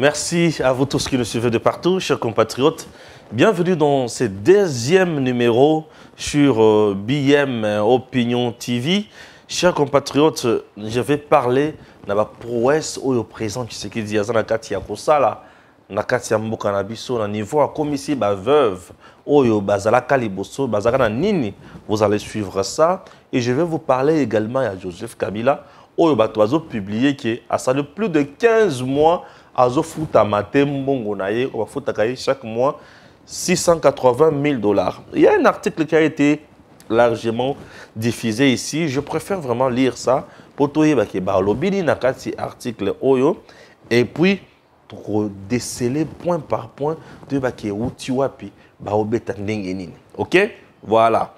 Merci à vous tous qui nous suivez de partout, chers compatriotes. Bienvenue dans ce deuxième numéro sur BM Opinion TV. Chers compatriotes, je vais parler de la prouesse au présent qui se dit à Zanakati Yakosala, Nakati Mboka Nabiso, na niveau à comme ici, veuve, Oyo, Bazala Kaliboso, Bazala Nini. Vous allez suivre ça. Et je vais vous parler également à Joseph Kabila, Oyo Batoazo publié qui a ça de plus de 15 mois. Azo futa matem bongo naye, on va futa kaye chaque mois 680 000 $. Il y a un article qui a été largement diffusé ici. Je préfère vraiment lire ça pour tout lobby nakati article oyo et puis pour déceler point par point de baki utiwapi ba obeta ndenge nini. OK? Voilà.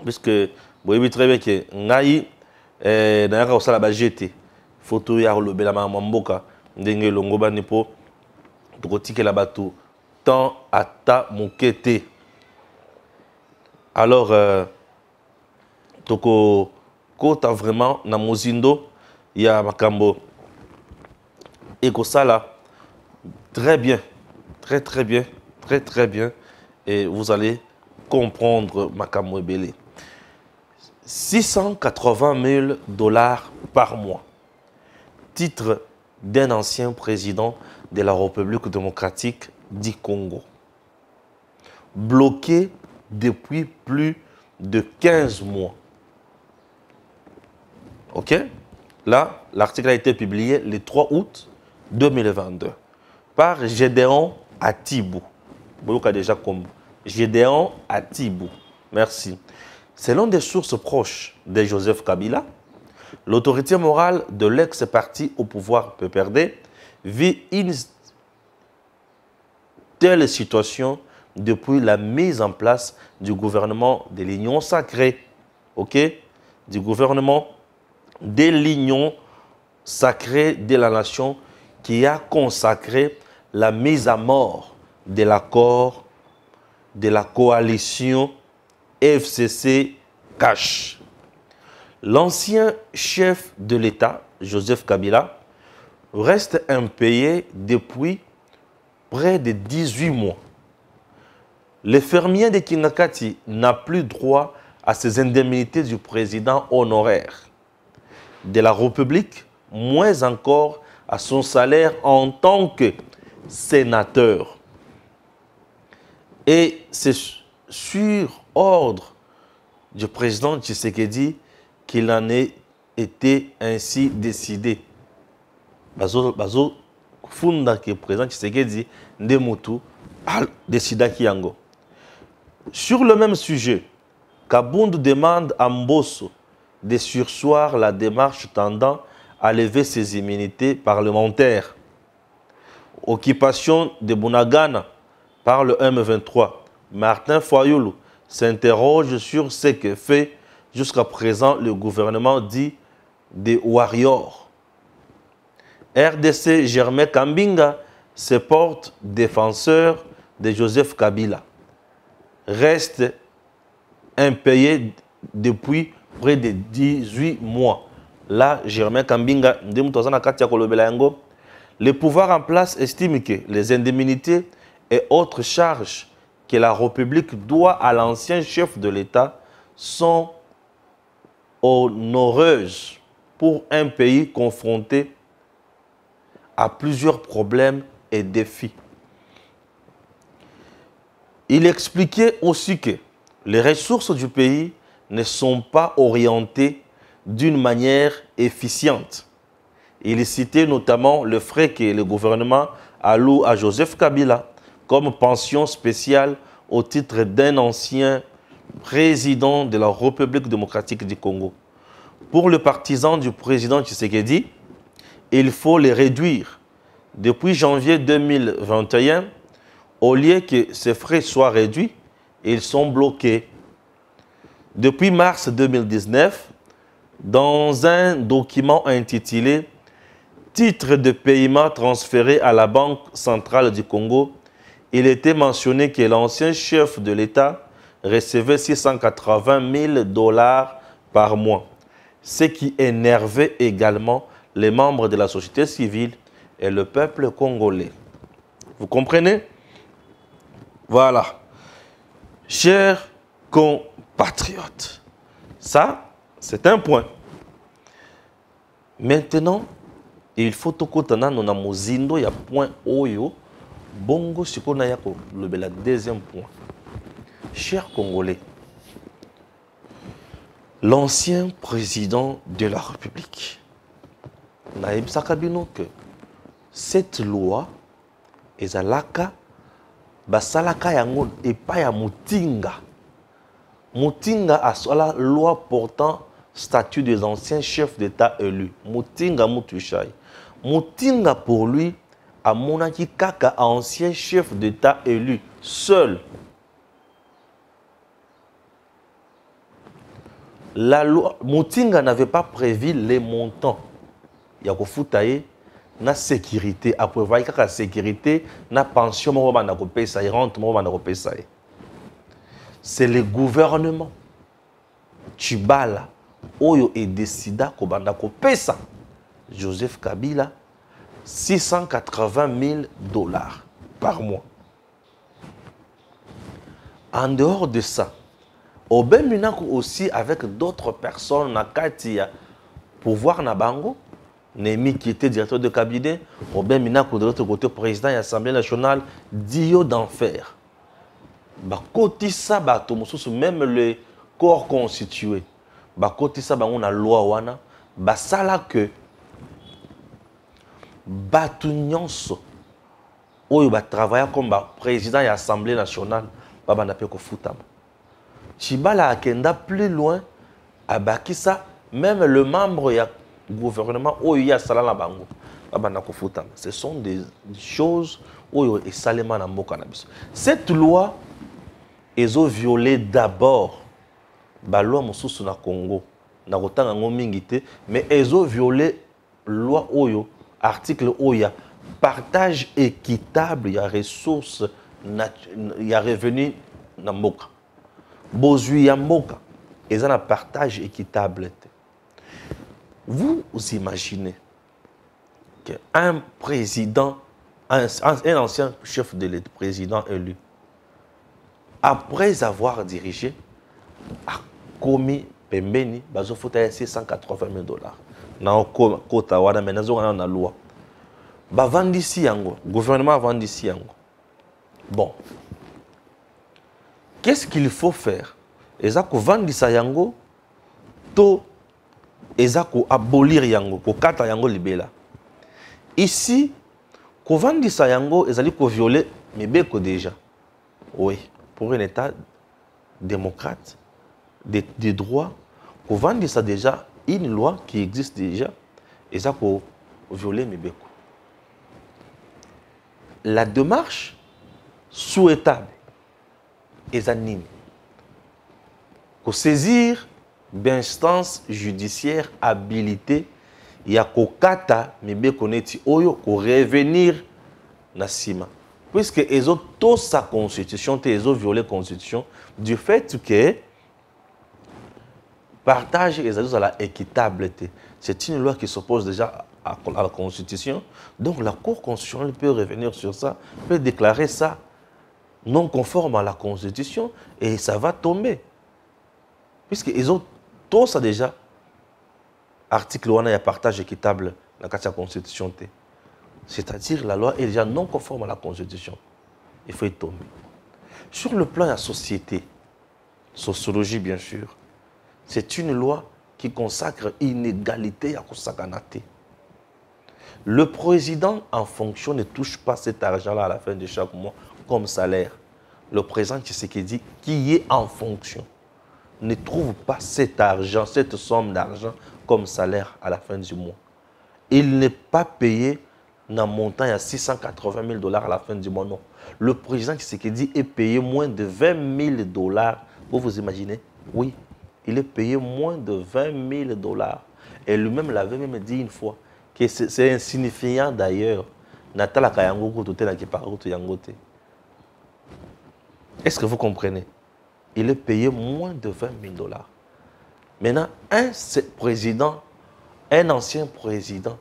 Puisque vous voyez très bien que ngai na osala ba GT photo ya lobela mamboka ndenge longo bani po tokotikela bato tant ata mokete. Alors toko kota vraiment na mozindo ya makambo ekosala très bien, très bien et vous allez comprendre makambo ebele. 680 000 $ par mois. Titre d'un ancien président de la République démocratique du Congo. Bloqué depuis plus de 15 mois. OK? Là, l'article a été publié le 3 août 2022 par Gédéon Atibou. Vous avez déjà comme Gédéon Atibou. Merci. Selon des sources proches de Joseph Kabila, l'autorité morale de l'ex-parti au pouvoir PPRD vit une telle situation depuis la mise en place du gouvernement de l'Union sacrée. OK? Du gouvernement de l'Union sacrée de la nation qui a consacré la mise à mort de l'accord de la coalition FCC-CACH. L'ancien chef de l'État, Joseph Kabila, reste impayé depuis près de 18 mois. Le fermier de Kinakati n'a plus droit à ses indemnités du président honoraire de la République, moins encore à son salaire en tant que sénateur. Et c'est sur ordre du président Tshisekedi qu'il en ait été ainsi décidé. Bazo funda que le président Tshisekedi Ndemutu a décidé Kiango. Sur le même sujet, Kabundu demande à Mbosso de surseoir la démarche tendant à lever ses immunités parlementaires. Occupation de Bunagana par le M23. Martin Fayoulou s'interroge sur ce que fait jusqu'à présent le gouvernement dit des Warriors. RDC Germain Kambinga se porte défenseur de Joseph Kabila. Reste impayé depuis près de 18 mois. Là, Germain Kambinga, le pouvoir en place estime que les indemnités et autres charges que la République doit à l'ancien chef de l'État sont honoreuses pour un pays confronté à plusieurs problèmes et défis. Il expliquait aussi que les ressources du pays ne sont pas orientées d'une manière efficiente. Il citait notamment le frais que le gouvernement alloue à Joseph Kabila comme pension spéciale au titre d'un ancien président de la République démocratique du Congo. Pour le partisan du président Tshisekedi, il faut les réduire. Depuis janvier 2021, au lieu que ces frais soient réduits, ils sont bloqués. Depuis mars 2019, dans un document intitulé « Titre de paiement transféré à la Banque centrale du Congo », il était mentionné que l'ancien chef de l'État recevait 680 000 $ par mois, ce qui énervait également les membres de la société civile et le peuple congolais. Vous comprenez? Voilà. Chers compatriotes, ça, c'est un point. Maintenant, il faut que nous ayons un point oyo. Bongo, c'est qu'on a le deuxième point. Chers Congolais, l'ancien président de la République, Naïb Sakabino, que cette loi est à l'aka, basalaka yango et pas ya Mutinga. Mutinga a la loi portant statut des anciens chefs d'État élus. Mutinga Mutushai. Mutinga pour lui, a monaki kaka ancien chef d'État élu, seul. La loi, Mutinga n'avait pas prévu les montants. Il y a na sécurité, à prévoir la sécurité, na pension, c'est le gouvernement. Tchibala, Oyo et décida kobanda ko pesa. Joseph Kabila, 680 000 $ par mois. En dehors de ça, Obem Minako aussi avec d'autres personnes na Katia pour voir Nabango, Némi qui était directeur de cabinet, Obem Minako de l'autre côté président de l'Assemblée nationale, Dio d'enfer. Bakoti ça bato même le corps constitué. Bakoti ça on a loi wana, basala que bato nyonso oyo ba travailler comme président de l'Assemblée nationale, baba na pe ko futama. Chibala akenda plus loin, à Bakissa, même le membre du gouvernement, bango, ce sont des choses où il salement dans le cannabis. Cette loi, ils ont violé d'abord la loi Moussous na Congo, mais ils ont violé la loi Oyo, article Oya, partage équitable, il y a ressources, il y a revenu dans Mboka. Bozui Yamboka, ils ont un partage équitable. Vous imaginez qu'un président, un ancien chef de l'État, président élu, après avoir dirigé, a commis Pembeni, il faut 680 000 $. Dans le quota, mais dans la loi. Le gouvernement a vendu ici. Bon. Qu'est-ce qu'il faut faire? Ezako vandisa yango to ezako abolir yango ko kata yango libela. Ici, ko vandisa yango ezali ko violer mibeko déjà. Oui, pour un État démocrate des droits, ko vandisa déjà une loi qui existe déjà, ezako violer mibeko. La démarche souhaitable Ezanine. Pour saisir d'instances judiciaires habilitées, il y a kokata mebe koneti oyo ko revenir na sima. Puisque ils ont tous sa constitution, ils ont violé la constitution du fait que partage et la équitabilité. C'est une loi qui s'oppose déjà à la constitution. Donc la Cour constitutionnelle peut revenir sur ça, peut déclarer ça non conforme à la Constitution et ça va tomber. Puisqu'ils ont tout ça déjà. Article 1, il y a partage équitable dans la Constitution. C'est-à-dire la loi est déjà non conforme à la Constitution. Il faut y tomber. Sur le plan de la société, sociologie bien sûr, c'est une loi qui consacre inégalité à Kosakanate. Le président en fonction ne touche pas cet argent-là à la fin de chaque mois comme salaire. Le président Tshisekedi, qui est en fonction, ne trouve pas cet argent, cette somme d'argent comme salaire à la fin du mois. Il n'est pas payé dans un montant à 680 000 $ à la fin du mois, non. Le président Tshisekedi est payé moins de 20 000 $. Vous imaginez? Oui, il est payé moins de 20 000 $. Et lui-même l'avait même dit une fois que c'est insignifiant d'ailleurs. Est-ce que vous comprenez? Il est payé moins de 20 000 $. Maintenant, un président, un ancien président,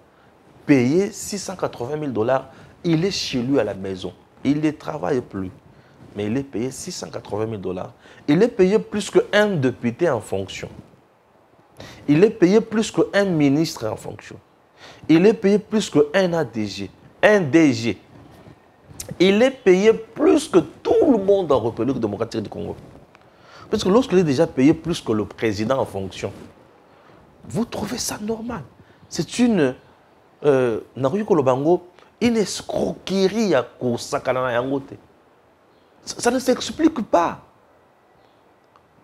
payé 680 000 dollars. Il est chez lui à la maison. Il ne travaille plus. Mais il est payé 680 000 dollars. Il est payé plus qu'un député en fonction. Il est payé plus qu'un ministre en fonction. Il est payé plus qu'un ADG, un DG. Il est payé plus que tout le monde en République démocratique du Congo. Parce que lorsqu'il est déjà payé plus que le président en fonction, vous trouvez ça normal? C'est une une escroquerie à ça ne s'explique pas.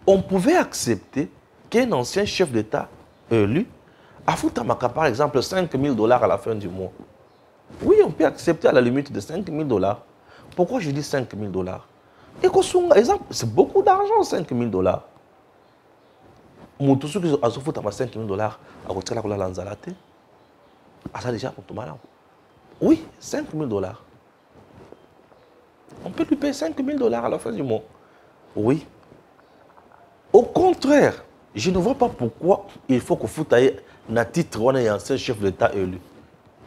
On pouvait accepter qu'un ancien chef d'État élu a Tamaka, par exemple, 5 000 dollars à la fin du mois. Oui, on peut accepter à la limite de 5 000 dollars. Pourquoi je dis 5 000 dollars? C'est beaucoup d'argent, 5 000 dollars. Tous ceux qui ont 5 000 dollars à retirer la lanzalate, ça déjà pour tout malin. Oui, 5 000 dollars. On peut lui payer 5 000 dollars à la fin du mois. Oui. Au contraire, je ne vois pas pourquoi il faut que Foutaye n'a titre on est ancien chef d'État élu.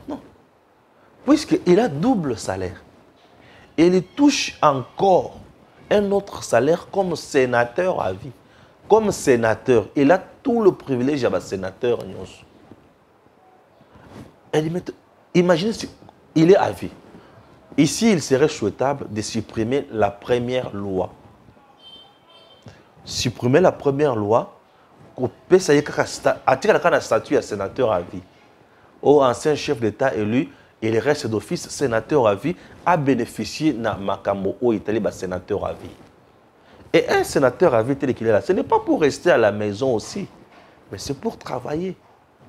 Non. Puisqu'il a double salaire. Et il touche encore un autre salaire comme sénateur à vie. Comme sénateur, il a tout le privilège d'être sénateur. Imaginez si il est à vie. Ici, il serait souhaitable de supprimer la première loi. Supprimer la première loi, couper ça y est, attirer la statut à sénateur à vie. Ou ancien chef d'État élu, il reste d'office sénateur à vie, a bénéficié de Makambo ou Italie, sénateur à vie. Et un sénateur à vie tel qu'il est là, ce n'est pas pour rester à la maison aussi, mais c'est pour travailler.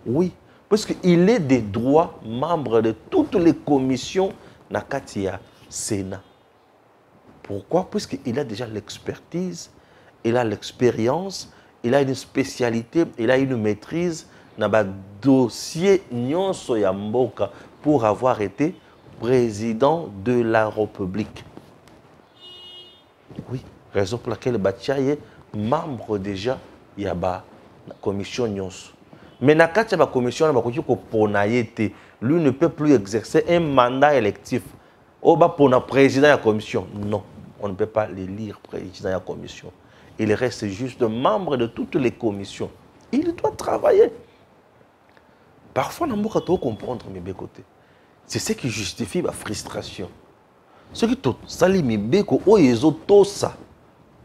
Oui, parce qu'il est des droits membre de toutes les commissions Nakatia Sénat. Pourquoi? Puisqu'il a déjà l'expertise, il a l'expérience, il a une spécialité, il a une maîtrise dans le dossier Nyonso Yamboka pour avoir été président de la République. Oui, raison pour laquelle Batia est membre déjà de la commission Nyonso. Mais dans la commission, lui ne peut plus exercer un mandat électif. Pour le président de la commission. Non, on ne peut pas l'élire président de la commission. Il reste juste membre de toutes les commissions. Il doit travailler. Parfois, on ne peut pas comprendre mes côtés. C'est ce qui justifie ma frustration. Ce qui sali mes béco, ils ont tout ça.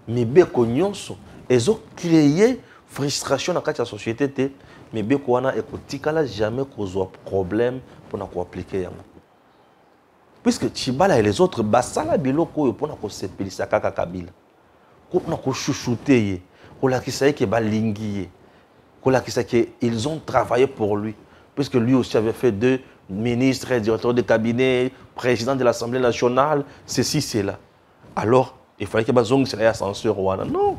Mes béco nyonso, ils ont créé frustration dans la société. Mais béco wana ekotikala jamais cause problème pour nous appliquer. Puisque Chibala et les autres basala biloko pour nous sepelisa kaka kabila. Pour nous chouchouter, pour la kisaye ke balingiye. Pour la kisaye ke ils ont travaillé pour lui. Puisque lui aussi avait fait 2 ministres, directeurs de cabinet, président de l'Assemblée nationale, ceci, cela. Alors, il fallait que Bazong soit censure. Non.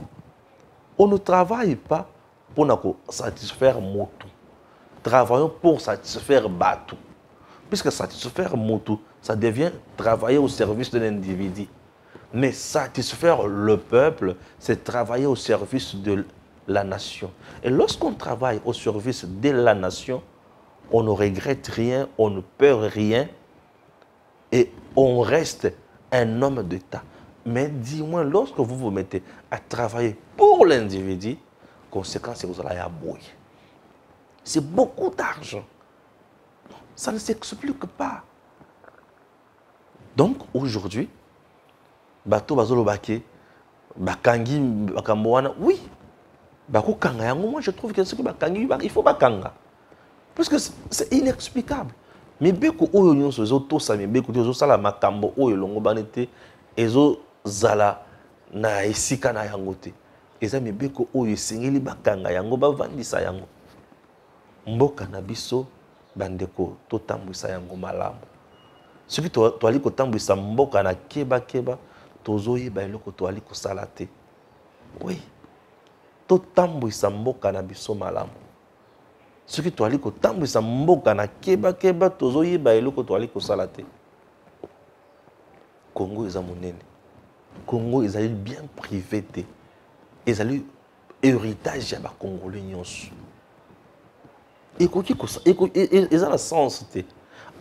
On ne travaille pas pour satisfaire Motu. Travaillons pour satisfaire Batu. Puisque satisfaire Motu, ça devient travailler au service de l'individu. Mais satisfaire le peuple, c'est travailler au service de la nation. Et lorsqu'on travaille au service de la nation, on ne regrette rien, on ne perd rien et on reste un homme d'État. Mais dis-moi, lorsque vous vous mettez à travailler pour l'individu, conséquence, vous allez abouiller. C'est beaucoup d'argent. Ça ne s'explique pas. Donc aujourd'hui, bato bazolo bake, bakangi bakamboana, oui. Bako kanga yango, moi je trouve que ce que bakangi, il faut bakanga. Parce que c'est inexplicable. Mais beko oyo nyonso zo to sa mais beko zo sala makambo oyo longo banete ezo zala na esika na yango te. Eza mais beko oyo sengeli bakanga yango bavandisa yango. Mboka na biso bandeko to tambwisa yango malamu. Ce qui to ali ko tambwisa mboka na keba keba tozo yeba eloko to ali ko sala te. Oui. To tambwisa mboka na biso malamu. Ce qui toali ko tambwisa mboka na keba keba tozo yeba eloko toali ko sala te. Congo eza monene. Congo ezali bien privé te. Ezali héritage ya ba Congolais nyonso. Ekoki ko eza na sens te.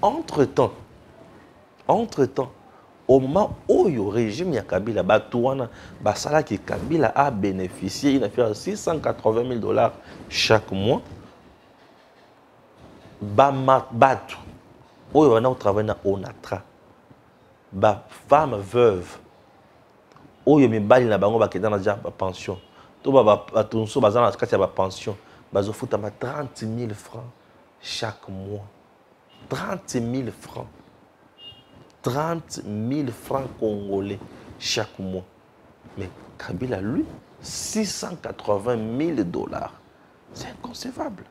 Entre-temps, au moment où le régime ya Kabila, Kabila a bénéficié, il a fait 680 000 $ chaque mois. Batu, où on a travaillé na Onatra, femme veuve, où il y a mibali na bango ba keda na ja pension, to ba tunso bazana kati ya ba pension, bazofuta ma 30 000 francs chaque mois. 30 000 francs. 30 000 francs congolais chaque mois. Mais Kabila, lui, 680 000 $. C'est inconcevable.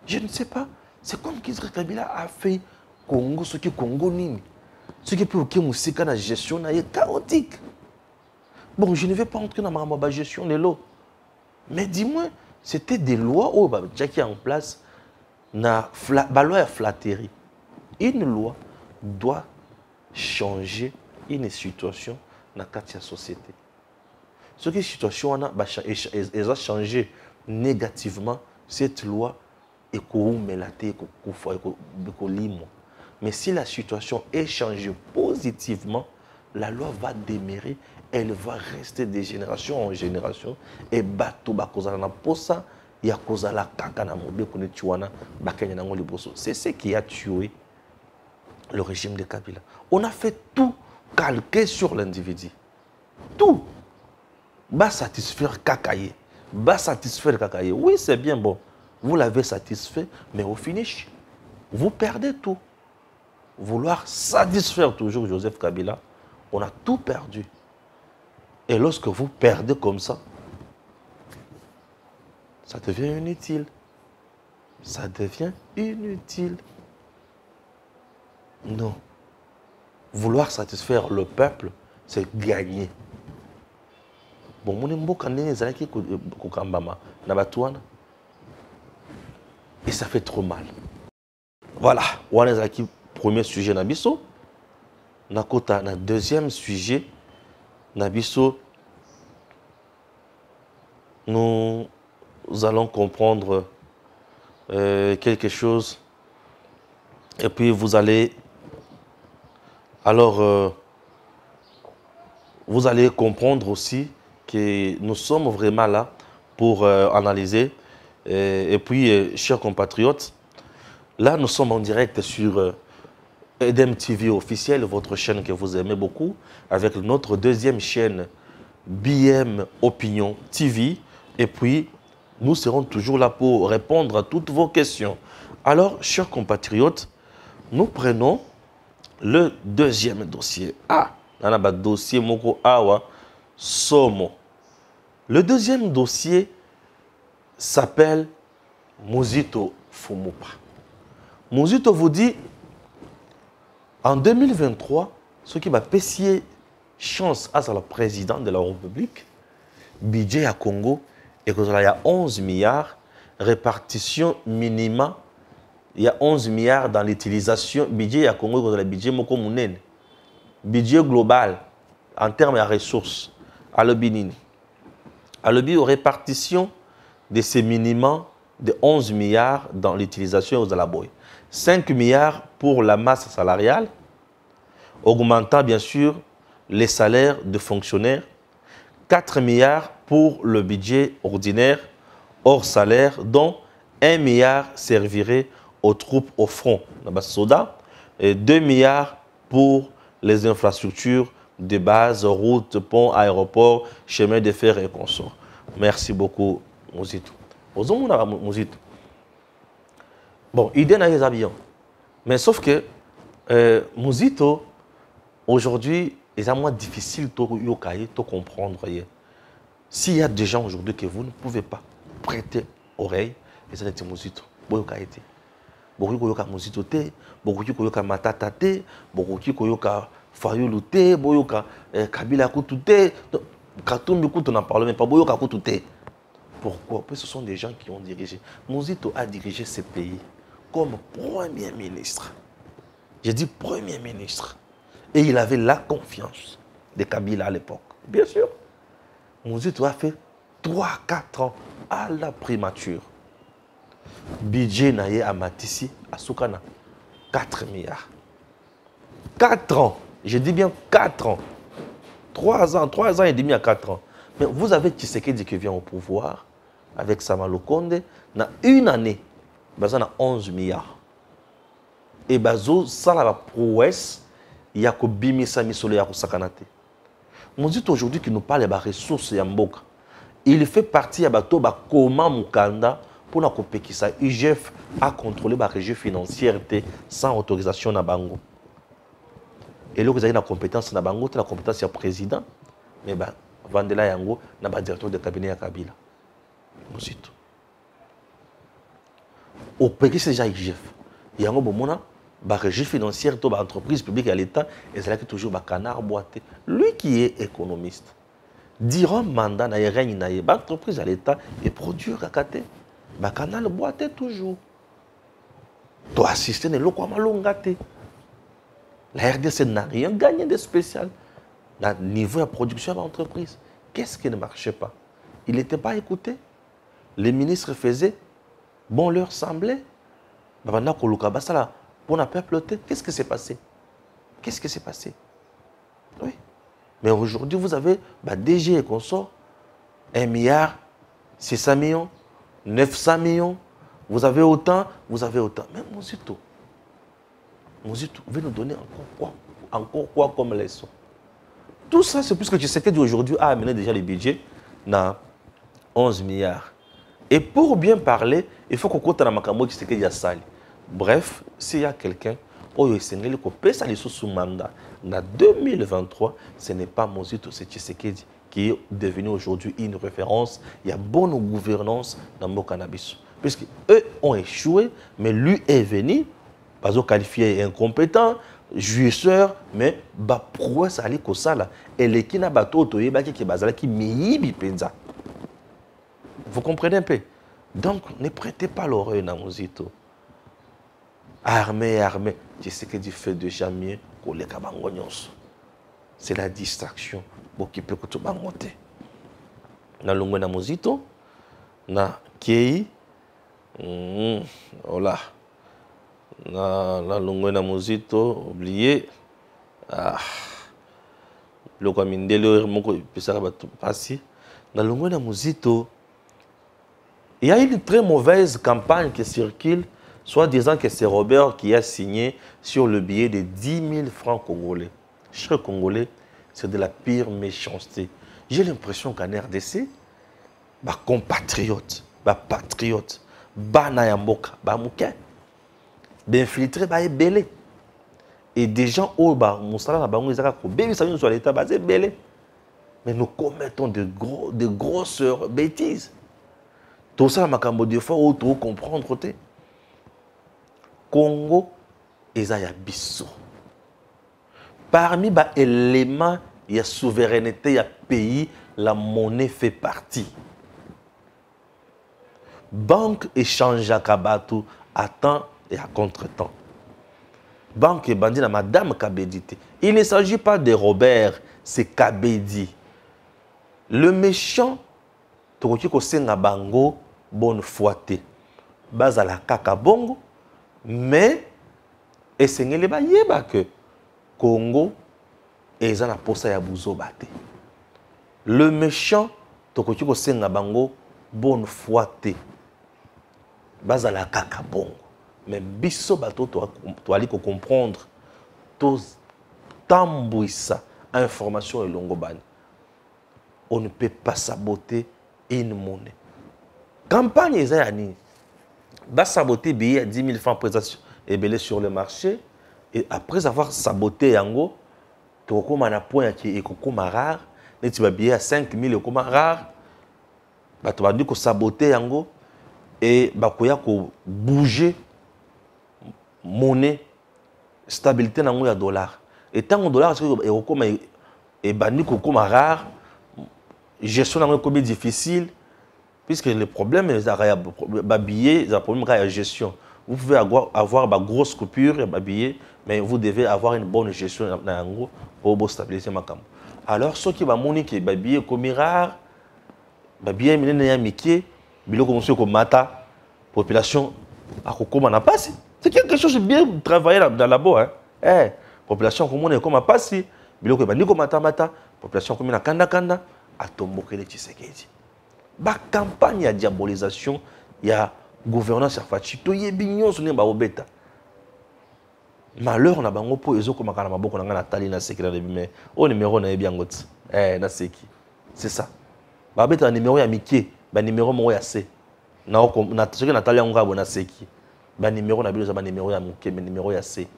Je ne sais pas. C'est comme qu'Israël Kabila a fait Congo, ce qui est Congo Nini. Ce qui peut être la gestion est chaotique. Bon, je ne vais pas entrer dans ma gestion de l'eau. Mais dis-moi, c'était des lois qui en place. La loi est flatterie. Une loi doit changer une situation dans la société. Ce qui est situation a changé négativement, cette loi est mais si la situation est changée positivement, la loi va demeurer, elle va rester de génération en génération et c'est ce qui a tué le régime de Kabila. On a fait tout calquer sur l'individu. Tout. Va satisfaire Kakaye. Va satisfaire Kakaye. Oui, c'est bien bon. Vous l'avez satisfait, mais au finish, vous perdez tout. Vouloir satisfaire toujours Joseph Kabila, on a tout perdu. Et lorsque vous perdez comme ça devient inutile. Ça devient inutile. Non. Vouloir satisfaire le peuple, c'est gagner. Bon, et ça fait trop mal. Voilà, on a le premier sujet Nabiso. Nakota, le deuxième sujet Nabiso. Nous allons comprendre quelque chose. Et puis vous allez vous allez comprendre aussi que nous sommes vraiment là pour analyser. Et puis, chers compatriotes, là nous sommes en direct sur Edem TV officiel, votre chaîne que vous aimez beaucoup, avec notre deuxième chaîne BM Opinion TV. Et puis, nous serons toujours là pour répondre à toutes vos questions. Alors, chers compatriotes, nous prenons le deuxième dossier. Ah, on a un dossier Moko Awa Somo. Le deuxième dossier s'appelle Muzito Fumupa. Muzito vous dit, en 2023, ce qui va payer chance à la présidente de la République, budget à Congo, et qu'il y a 11 milliards, répartition minimum. Il y a 11 milliards dans l'utilisation. Budget à Congo, il y a budget Mokomunen. Budget global en termes de ressources. À l'Obinini. À l'Obi, répartition de ces minimums de 11 milliards dans l'utilisation aux Alaboy. 5 milliards pour la masse salariale, augmentant bien sûr les salaires de fonctionnaires. 4 milliards pour le budget ordinaire, hors salaire, dont 1 milliard servirait aux troupes au front, et 2 milliards pour les infrastructures de base, routes, ponts, aéroports, chemins de fer et consorts. Merci beaucoup, Muzito. Bon, idée n'a pas bien. Mais sauf que Muzito, aujourd'hui, est moins difficile de comprendre. S'il y a des gens aujourd'hui que vous ne pouvez pas prêter oreille, et ça c'est Muzito. Beaucoup de Muzito te, beaucoup de Matata te, beaucoup de Fayulu te, beaucoup de Kabila Kutu te, Katumbi Kutu n'en parle même pas, beaucoup de Kutu te. Pourquoi? Parce que ce sont des gens qui ont dirigé. Muzito a dirigé ce pays comme Premier ministre. J'ai dit Premier ministre. Et il avait la confiance de Kabila à l'époque. Bien sûr. Muzito a fait 3-4 ans à la primature. Budget naye à Matissi, à Soukana. 4 milliards. 4 ans. Je dis bien 4 ans. 3 ans et demi à 4 ans. Mais vous avez Tshisekedi qui vient au pouvoir avec Sama Lukonde. Dans une année, il y a 11 milliards. Et ça, la prouesse, il y a que Bimisa Misole ya Sakanate. On dit aujourd'hui qu'il nous parle des ressources Yamboka. Il fait partie de comment Mukanda pour la Kopekisa. IGF a contrôlé la régie financière sans autorisation na bango. Et là, vous avez la compétence na bango, la compétence du président. Mais Vandela Yango n'a pas directeur de cabinet à Kabila. Mosito. Au Pékin, c'est déjà IGF. Yango Bomona. La régie financière de l'entreprise publique à l'État, et c'est là que toujours le canard boité. Lui qui est économiste, durant le mandat, l'entreprise à l'État et produire à côté. Le canard boité toujours. Tu assistes à l'eau. La RDC n'a rien gagné de spécial. Au niveau de la production de l'entreprise, qu'est-ce qui ne marchait pas? Il n'était pas écouté. Les ministres faisaient, bon leur semblait. On n'a pas ploté. Qu'est-ce qui s'est passé? Qu'est-ce qui s'est passé? Oui. Mais aujourd'hui, vous avez DG et consort, 1 milliard, 600 millions, 900 millions. Vous avez autant, vous avez autant. Mais Mozito, vous pouvez nous donner encore quoi comme leçon? Tout ça, c'est plus que Tshisekedi aujourd'hui a amené déjà les budgets dans 11 milliards. Et pour bien parler, il faut qu'on compte dans la makambo Tshisekedi a sali. Bref, s'il y a quelqu'un qui a sous mandat en 2023, ce n'est pas Mozito, c'est Tshisekedi qui est devenu aujourd'hui une référence. Il y a bonne gouvernance dans le cannabis. Puisqu'eux ont échoué, mais lui est venu, pas qualifié incompétent, jouisseur, mais prouesse ali kosala. Et les qui n'a pas tout qui bazala qui miyibi penza. Vous comprenez un peu? Donc, ne prêtez pas l'oreille à Mozito. Armée, tu sais que tu fais déjà mieux que les kabangonyos. C'est la distraction. Qui peut tout bangoter. Na longwe na Mozito, na Kei, voilà. Na longwe na Mozito, oublié. Le Kwamindele, moko pesara ba passi. Na longwe na Mozito, il y a une très mauvaise campagne qui circule. Soit disant que c'est Robert qui a signé sur le billet de 10 000 francs congolais. Cher Congolais, c'est de la pire méchanceté. J'ai l'impression qu'en RDC, compatriotes, patriotes, Nayamboka, Mouké, infiltrés, belé. Et des gens, mais nous commettons de grosses bêtises. Tout ça, des fois, on doit comprendre. Congo, ils ont biso. Parmi les éléments, il y a souveraineté, il y a pays, la monnaie fait partie. Banque échange à Kabatou à temps et à contre-temps. Banque et bandit à Madame Kabedi. Il ne s'agit pas de Robert, c'est Kabedi. Le méchant, tu sais que bango bonne foi. Bazala kaka bongo. Mais, et c'est que Congo est en posa ya buzo bate. Le méchant, tokoti ko senga bango bonne foi te. Bazala kaka bongo. Mais biso bato to ali ko comprendre to tambouissa information et longo bani. On ne peut pas saboter une monnaie. Campagne ezayani. Va saboter billet à 10 000 francs présentation et sur le marché. Et après avoir saboté Yango, tu as un point qui est rare. Et tu vas billet à 5 000 et rare. Tu vas dire que saboter Yango et tu vas bouger monnaie, stabilité dans le dollar. Et tant que le dollar est banni comme rare, gestion est difficile. Puisque le problème est un problème de gestion. Vous pouvez avoir une grosse coupure, mais vous devez avoir une bonne gestion pour stabiliser ma camp. Alors, ceux qui vont dire que les billets comme rare, les billets sont comme mata, population, à comment on a passé. C'est quelque chose de bien travaillé dans la bois. Hein. Eh, population comme on est comme à Passi, biloko bandi comme Matamata, population comme na Kanda Kanda, à Tombokele Tshisekedi. La campagne de diabolisation, il y a gouvernance à Fachi, to yebignon sur ba obeta. Malheur na bango po ezo comme kana maboko na Nathalie na sekira de mais au numéro na bien ngoti. Na seki. C'est ça. Ba obeta numéro ya Mickey, ba numéro mo ya C. Na soki Nathalie ngabo na seki. Ba numéro na biloza ba numéro ya Mickey, mais numéro ya C.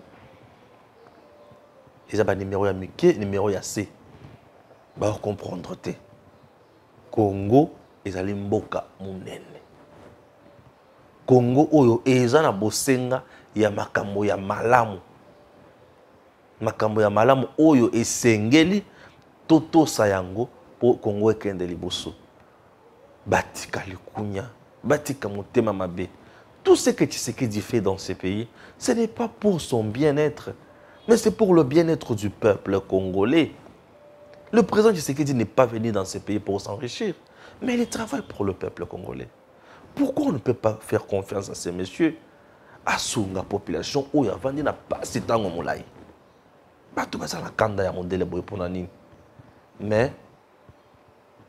Ils ont numéro ya Mickey, numéro ya C. Ba comprendre te. Congo ezali mboka munene. Congo oyo eza na bosenga ya makambo ya malamu. Makambo ya malamu oyo esengeli toto sayango po Congo ekende liboso. Batika likunya, batika motema mabe. Tout ce que Tshisekedi fait dans ces pays, ce n'est pas pour son bien-être, mais c'est pour le bien-être du peuple congolais. Le président Tshisekedi n'est pas venu dans ces pays pour s'enrichir, mais il travaille pour le peuple congolais. Pourquoi on ne peut pas faire confiance à ces messieurs? Asunga population où il y a vendu n'a pas si tant au moulay. Pas tout ça la kanda ya modèle boy pour nani. Mais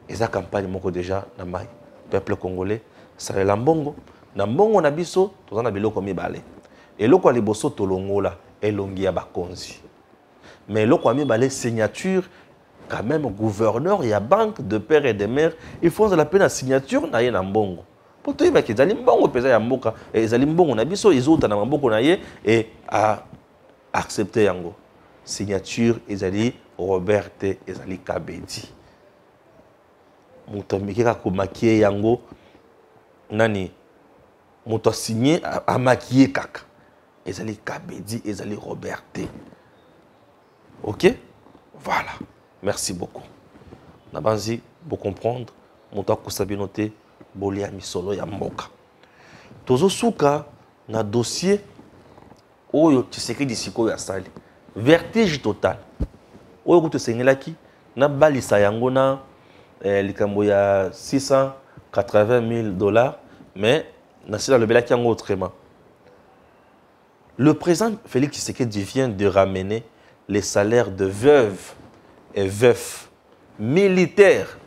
ils a campagne moko déjà na mai peuple congolais ça le lambongo na mbongo na biso tozana biloko mibale. Et loko a liboso tolongola elongi ya bakonzi. Mais loko a mibale signature quand même gouverneur, il y a banque de père et de mère, ils font de la peine à signature na ye na mbongo. Pour tout ils zali mbongo pesa ya mboka et zali mbongo na biso izota na mboko na ye et a accepter yango. Signature ezali Robert ezali Kabedi. Muto mikeka ko maquiller yango nani muto signé a maquiller kaka. Ezali Kabedi ezali Robert. OK? Voilà. Merci beaucoup. Nabanzi, pour comprendre, muto kusabinote bolia misolo ya mboka. Tozo suka na dossier oyo Tshisekedi siko ya sali. Vertige total. Oyo kuto sengelaki na balisa yango na likambo ya $680,000, mais na sila le belaki yango autrement. Le président Félix Tshisekedi vient de ramener les salaires de veuves et veufs militaires.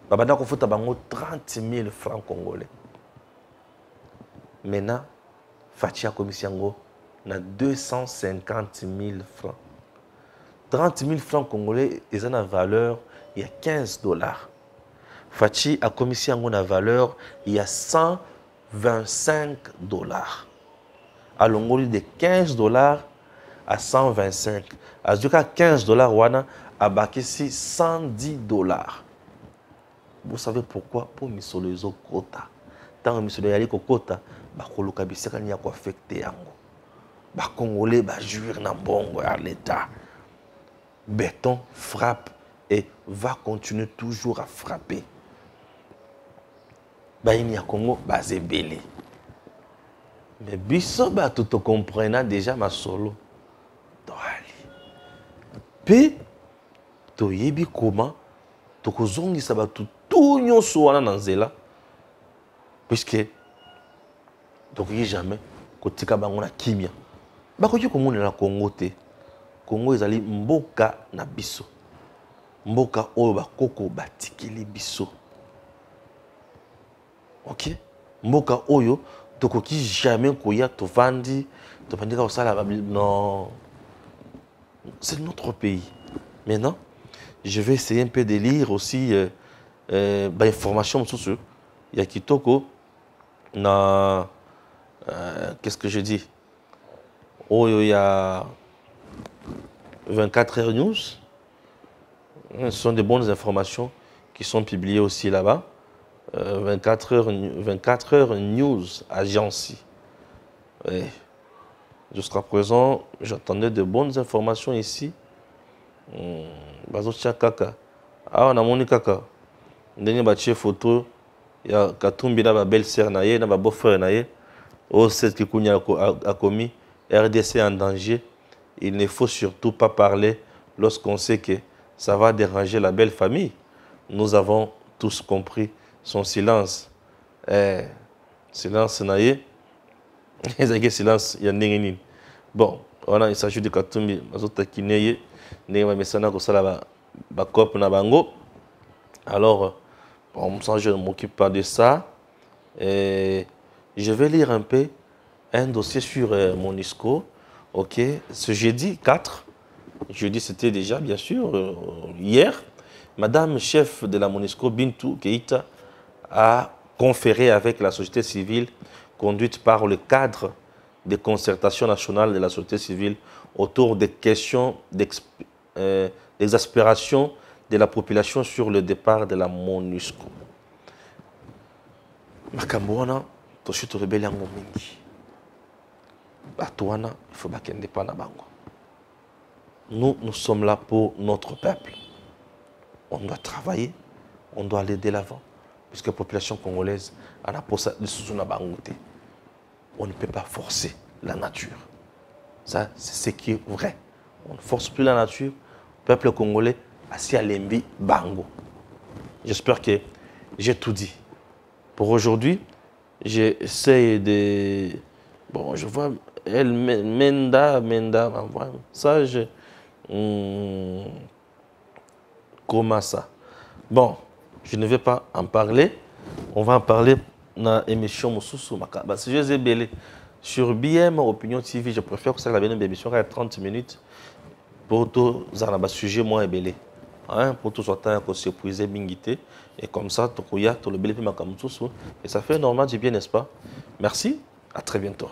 Babana ko fota bango 30,000 francs congolais. Maintenant, Fatia Komisiango na 250,000 francs. 30,000 francs congolais, ils ont une valeur, il y a $15. Fachi a Komisiango na valeur, il y a $125. À l'ongoli de $15 à 125. À $15, wana a bakisi $110. Vous savez pourquoi? Pour misolozo kota. Tant que misolo yali kokota, ba koluka bisaka ni ya ko affecter yango. Ba congolais ba jouir na bongo à l'état. Béton frappe et va continuer toujours à frapper. Ba ini ya Congo ba zebele. Mais biso ba tout comprenant déjà ma solo. Toali. Pe to yebi comment to kozongi sa ba tout nyonso wana na nzela. Puisque donc il jamais kotika bango na kimia. Ba koki komona na Congo te. Congo ezali mboka na biso. Mboka oyo bakoko batikeli biso. OK? Mboka oyo tokoki jamais koya tovandi ka osala non. C'est notre pays. Maintenant, je vais essayer un peu de lire aussi information sur il y a kitoko na qu'est-ce que je dis? Oh, il y a 24 heures news. Ce sont des bonnes informations qui sont publiées aussi là-bas. 24 heures news agency. Ouais. Jusqu'à présent, j'attendais de bonnes informations ici. Bazotia kaka. Ah, on a moni kaka. Ndenge batie photo ya Katumbi na ba belle-sœur na ye na ba beau-frère na ye. Oh, c'est que Kounia a commis RDC en danger. Il ne faut surtout pas parler lorsqu'on sait que ça va déranger la belle famille. Nous avons tous compris son silence. Silence na ye. Ils ont silence, il y a n'engeni. Bon, voilà, il s'agit de Katumbi, Mazota Kineye, Nema Messana Kosala Bakop Nabango. Alors, bon, ça, je ne m'occupe pas de ça. Et je vais lire un peu un dossier sur Monisco. Ok, ce jeudi 4, jeudi c'était déjà bien sûr hier, Madame chef de la Monisco, Bintou Keïta, a conféré avec la société civile conduite par le cadre de concertation nationale de la société civile autour des questions d'exaspération de la population sur le départ de la MONUSCO. Makambouana, Toshito rebelle en mingi. Batouana, il faut pas qu'il pas na bango. Nous sommes là pour notre peuple. On doit travailler, on doit aller de l'avant. Puisque la population congolaise a la possibilité de bangote. On ne peut pas forcer la nature. Ça, c'est ce qui est vrai. On ne force plus la nature. Le peuple congolais a si à l'envie bango. J'espère que j'ai tout dit. Pour aujourd'hui, j'essaie de... Bon, je vois... Elle, Menda m'envoie un message. Comment ça? Bon, je ne vais pas en parler. On va en parler dans l'émission Moussoussou Makaba. Si je les ai belés sur BM Opinion TV, je préfère que ça soit une émission à 30 minutes pour tous les sujets moins belés. Hein, pour tout sortir qu'on s'épuise bingité et comme ça tout le belé et ça fait normal du bien, n'est-ce pas? Merci, à très bientôt.